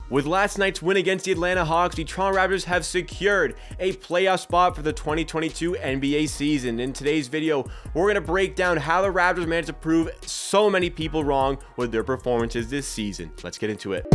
With last night's win against the Atlanta Hawks, the Toronto Raptors have secured a playoff spot for the 2022 NBA season. In today's video, we're going to break down how the Raptors managed to prove so many people wrong with their performances this season. Let's get into it.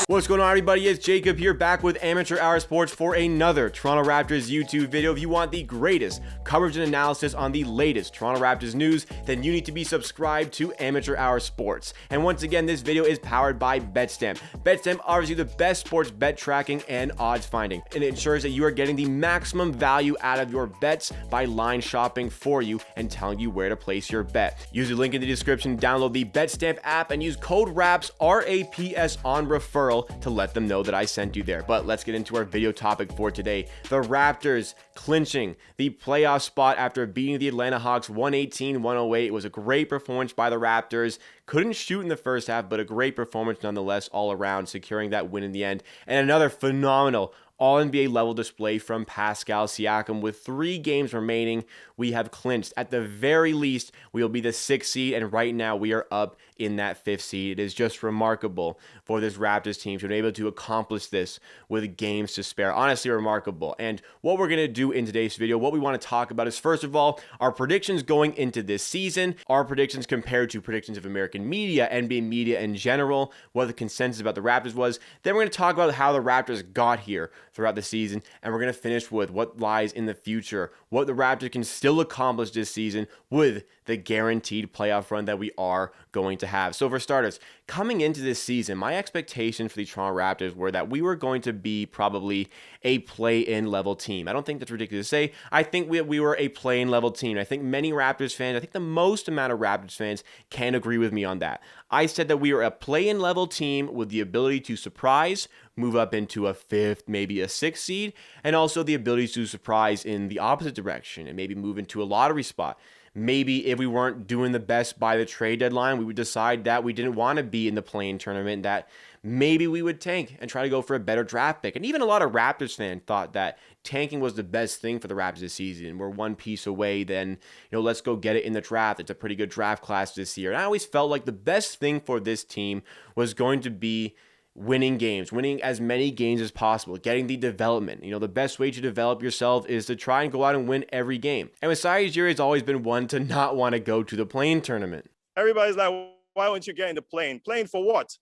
What's going on, everybody? It's Jacob here, back with Amateur Hour Sports for another Toronto Raptors YouTube video. If you want the greatest coverage and analysis on the latest Toronto Raptors news, then you need to be subscribed to Amateur Hour Sports. And once again, this video is powered by Betstamp. Betstamp offers you the best sports bet tracking and odds finding, and it ensures that you are getting the maximum value out of your bets by line shopping for you and telling you where to place your bet. Use the link in the description, download the Betstamp app, and use code RAPS, R-A-P-S, on referral to let them know that I sent you there. But let's get into our video topic for today. The Raptors clinching the playoff spot after beating the Atlanta Hawks 118-108. It was a great performance by the Raptors. Couldn't shoot in the first half, but a great performance nonetheless all around, securing that win in the end. And another phenomenal All-NBA level display from Pascal Siakam. With 3 games remaining, we have clinched. At the very least, we will be the 6th seed, and right now we are up in that 5th seed. It is just remarkable for this Raptors team to be able to accomplish this with games to spare. Honestly, remarkable. And what we're going to do in today's video, what we want to talk about is, first of all, our predictions going into this season, our predictions compared to predictions of American media, NBA media in general, what the consensus about the Raptors was. Then we're going to talk about how the Raptors got here throughout the season, and we're going to finish with what lies in the future, what the Raptors can still accomplish this season with the guaranteed playoff run that we are going to have. So for starters, coming into this season, my expectations for the Toronto Raptors were that we were going to be probably a play-in level team. I don't think that's ridiculous to say. I think we were a play-in level team. I think many Raptors fans, I think the most amount of Raptors fans can agree with me on that. I said that we were a play-in level team with the ability to surprise, move up into a 5th, maybe a 6th seed, and also the ability to surprise in the opposite direction and maybe move into a lottery spot. Maybe if we weren't doing the best by the trade deadline, we would decide that we didn't want to be in the play-in tournament, that maybe we would tank and try to go for a better draft pick. And even a lot of Raptors fans thought that tanking was the best thing for the Raptors this season. We're one piece away, then, let's go get it in the draft. It's a pretty good draft class this year. And I always felt like the best thing for this team was going to be winning games, winning as many games as possible, getting the development. The best way to develop yourself is to try and go out and win every game. And Masai Ujiri has always been one to not want to go to the play-in tournament. Everybody's like, why won't you get in the play-in? Play-in for what?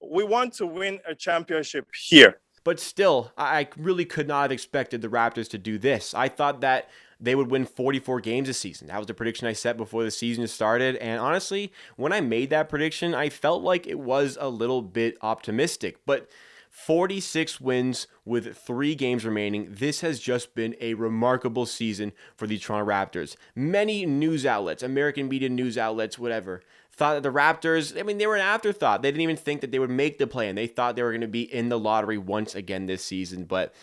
We want to win a championship here. But still, I really could not have expected the Raptors to do this. I thought that they would win 44 games this season. That was the prediction I set before the season started. And honestly, when I made that prediction, I felt like it was a little bit optimistic. But 46 wins with 3 games remaining. This has just been a remarkable season for the Toronto Raptors. Many news outlets, American media news outlets, whatever, thought that the Raptors, they were an afterthought. They didn't even think that they would make the play, and they thought they were going to be in the lottery once again this season. But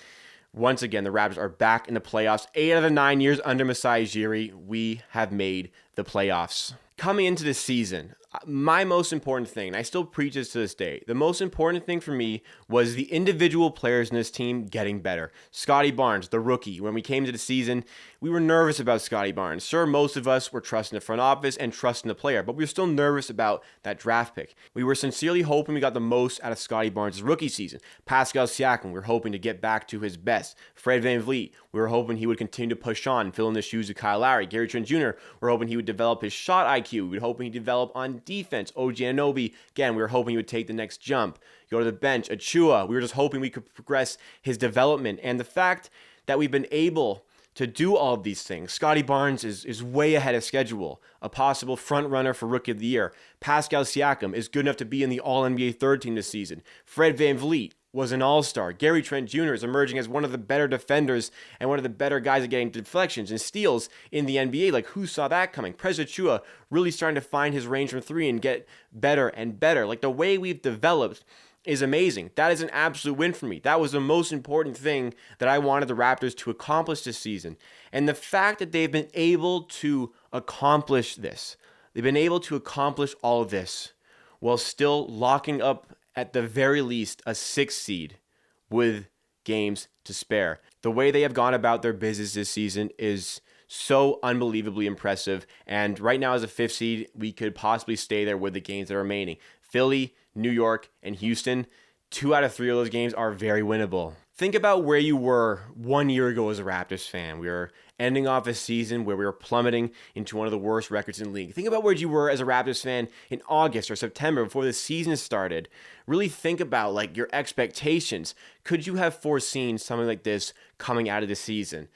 once again, the Raptors are back in the playoffs. 8 out of the 9 years under Masai Ujiri, we have made the playoffs. Coming into this season, my most important thing, and I still preach this to this day, the most important thing for me was the individual players in this team getting better. Scottie Barnes, the rookie, when we came to the season, we were nervous about Scottie Barnes. Sure, most of us were trusting the front office and trusting the player, but we were still nervous about that draft pick. We were sincerely hoping we got the most out of Scottie Barnes' rookie season. Pascal Siakam, we were hoping to get back to his best. Fred VanVleet, we were hoping he would continue to push on, fill in the shoes of Kyle Lowry. Gary Trent Jr., we're hoping he would develop his shot IQ. We were hoping he'd develop on defense. OG Anunoby, again, we were hoping he would take the next jump. Go to the bench. Achua, we were just hoping we could progress his development. And the fact that we've been able to do all of these things. Scottie Barnes is way ahead of schedule, a possible front runner for Rookie of the Year. Pascal Siakam is good enough to be in the All-NBA third team this season. Fred VanVleet was an all-star. Gary Trent Jr. is emerging as one of the better defenders and one of the better guys at getting deflections and steals in the NBA. Like, who saw that coming? Prez Achiuwa really starting to find his range from 3 and get better and better. Like, the way we've developed is amazing. That is an absolute win for me. That was the most important thing that I wanted the Raptors to accomplish this season. And the fact that they've been able to accomplish this, they've been able to accomplish all of this while still locking up, at the very least, a 6th seed with games to spare. The way they have gone about their business this season is so unbelievably impressive. And right now, as a 5th seed, we could possibly stay there with the games that are remaining. Philly, New York, and Houston, 2 out of 3 of those games are very winnable. Think about where you were 1 year ago as a Raptors fan. We were ending off a season where we were plummeting into one of the worst records in the league. Think about where you were as a Raptors fan in August or September before the season started. Really think about like your expectations. Could you have foreseen something like this coming out of the season?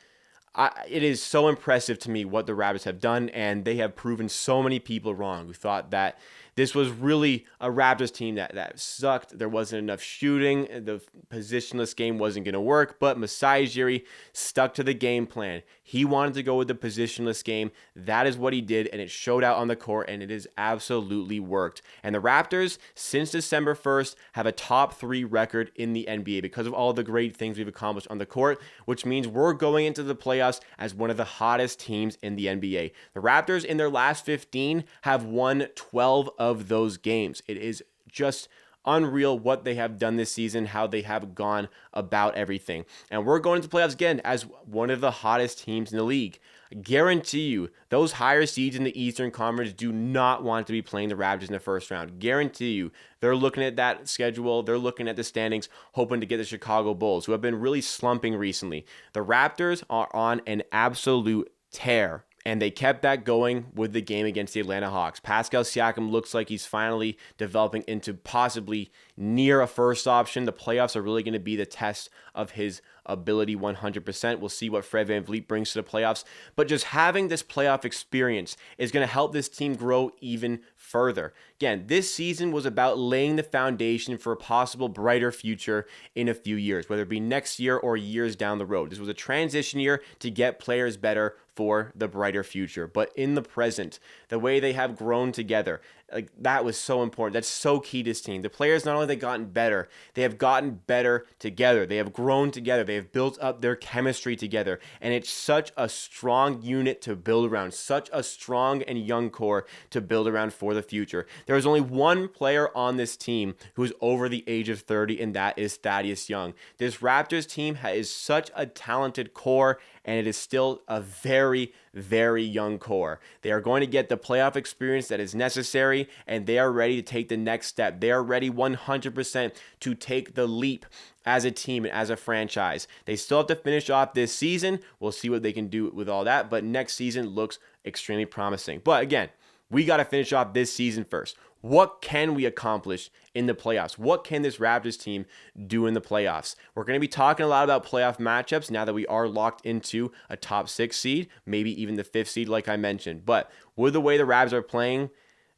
It is so impressive to me what the Raptors have done, and they have proven so many people wrong who thought that this was really a Raptors team that sucked. There wasn't enough shooting. The positionless game wasn't going to work, but Masai Ujiri stuck to the game plan. He wanted to go with the positionless game. That is what he did, and it showed out on the court, and it has absolutely worked. And the Raptors, since December 1st, have a top 3 record in the NBA because of all the great things we've accomplished on the court, which means we're going into the playoffs as one of the hottest teams in the NBA. The Raptors, in their last 15, have won 12 of those games. It is just unreal what they have done this season, how they have gone about everything. And we're going into playoffs again as one of the hottest teams in the league. I guarantee you, those higher seeds in the Eastern Conference do not want to be playing the Raptors in the first round. Guarantee you, they're looking at that schedule, they're looking at the standings, hoping to get the Chicago Bulls, who have been really slumping recently. The Raptors are on an absolute tear, and they kept that going with the game against the Atlanta Hawks. Pascal Siakam looks like he's finally developing into possibly near a first option. The playoffs are really going to be the test of his ability 100%. We'll see what Fred VanVleet brings to the playoffs. But just having this playoff experience is going to help this team grow even further. Again, this season was about laying the foundation for a possible brighter future in a few years, whether it be next year or years down the road. This was a transition year to get players better for the brighter future. But in the present, the way they have grown together, like that was so important. That's so key to this team. The players, not only have they gotten better, they have gotten better together. They have grown together. They have built up their chemistry together. And it's such a strong unit to build around, such a strong and young core to build around for the future. There is only one player on this team who is over the age of 30, and that is Thaddeus Young. This Raptors team is such a talented core, and it is still a very, very young core. They are going to get the playoff experience that is necessary, and they are ready to take the next step. They are ready 100% to take the leap as a team and as a franchise. They still have to finish off this season. We'll see what they can do with all that, but next season looks extremely promising. But again, we got to finish off this season first. What can we accomplish in the playoffs? What can this Raptors team do in the playoffs? We're going to be talking a lot about playoff matchups now that we are locked into a top 6 seed, maybe even the 5th seed like I mentioned. But with the way the Raptors are playing,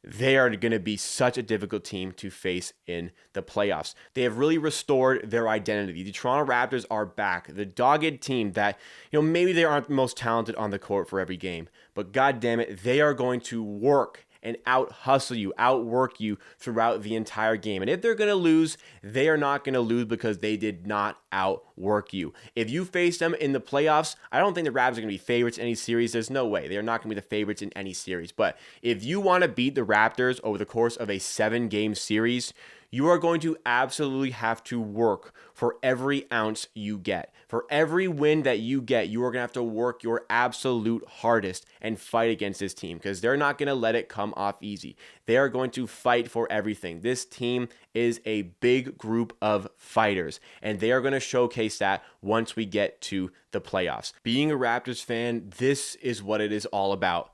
they are going to be such a difficult team to face in the playoffs. They have really restored their identity. The Toronto Raptors are back. The dogged team that, maybe they aren't the most talented on the court for every game, but God damn it, they are going to work and out-hustle you, outwork you throughout the entire game. And if they're going to lose, they are not going to lose because they did not outwork you. If you face them in the playoffs, I don't think the Raptors are going to be favorites in any series. There's no way. They are not going to be the favorites in any series. But if you want to beat the Raptors over the course of a 7-game series, you are going to absolutely have to work for every ounce you get. For every win that you get, you are going to have to work your absolute hardest and fight against this team because they're not going to let it come off easy. They are going to fight for everything. This team is a big group of fighters, and they are going to showcase that once we get to the playoffs. Being a Raptors fan, this is what it is all about.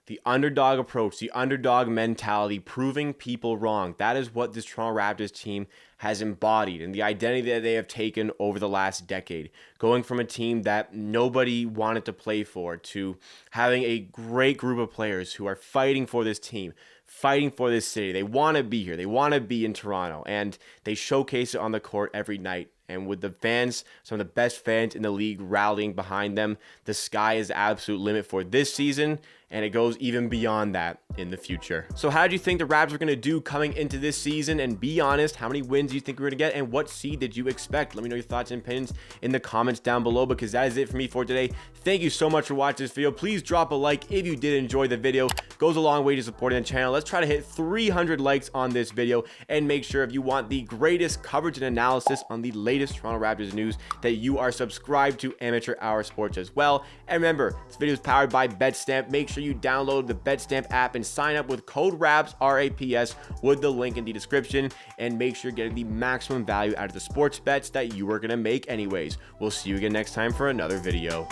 The underdog approach, the underdog mentality, proving people wrong. That is what this Toronto Raptors team has embodied and the identity that they have taken over the last decade. Going from a team that nobody wanted to play for to having a great group of players who are fighting for this team, fighting for this city. They want to be here. They want to be in Toronto, and they showcase it on the court every night. And with the fans, some of the best fans in the league rallying behind them, the sky is the absolute limit for this season, and it goes even beyond that in the future. So how do you think the Raptors are going to do coming into this season? And be honest, how many wins do you think we're going to get, and what seed did you expect? Let me know your thoughts and opinions in the comments down below, because that is it for me for today. Thank you so much for watching this video. Please drop a like if you did enjoy the video. It goes a long way to supporting the channel. Let's try to hit 300 likes on this video, and make sure if you want the greatest coverage and analysis on the latest latest Toronto Raptors news, that you are subscribed to Amateur Hour Sports as well. And remember, this video is powered by Betstamp. Make sure you download the Betstamp app and sign up with code RAPS, RAPS, with the link in the description, and make sure you're getting the maximum value out of the sports bets that you are going to make anyways. We'll see you again next time for another video.